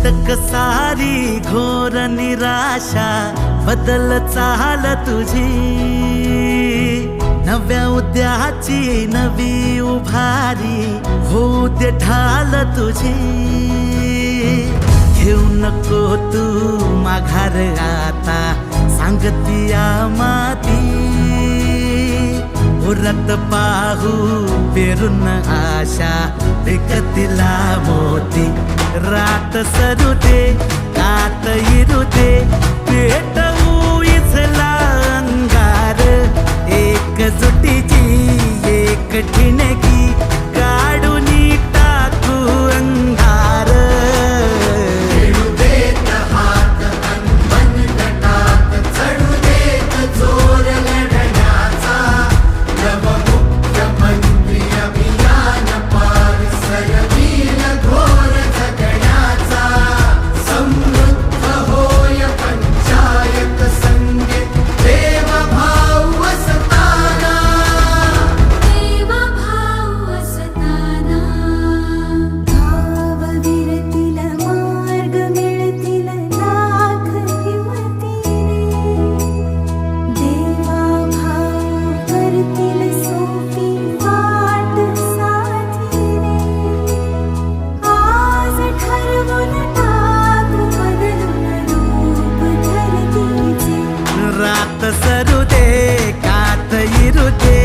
अटक सारी घोर निराशा बदल चाल तुझी, नव्या उद्याची नवी उभारी होऊ दे ढाल तुझी। घेऊ नको तू माघार आता सांगतिया माती, उरत पाहू पेरून आशा विकतिला मोती। रात सरू दे कात इरू दे पेटवू इथला अंगार, एकजुटीची एक ठिणगी काढून टाकू अंधार। खेळू देत हात अनबन गटात, चढू देत जोर लढण्याचा, नवमुख्यमंत्री अभियान पार सरवील घोर जगण्याचा। समृद्ध होय पंचायत संगीत देवभाव असताना, देवभाव असताना। भावविरतील मार्ग मिळतील लाख हिमतीने, देवाभाव करतील सोपी वाट साथीने। आज ठरवून टाकू बदलून रूप धरतीचे, रात सरू दे कात इरू दे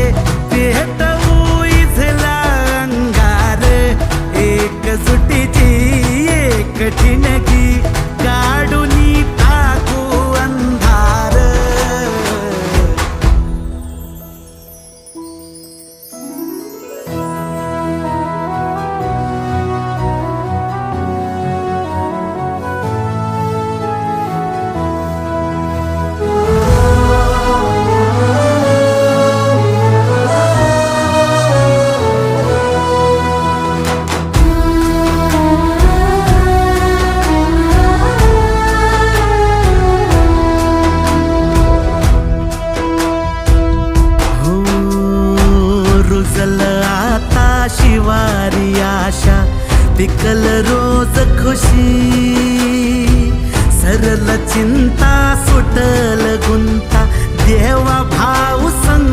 पेटवू इथला अंगार, एकजुटीची एक ठिणगी काढून टाकू अंधार। रुजल आता शिवारी आशा, पिकल रोज खुशी। सरल चिंता सुटल गुंता देवा भाऊ संग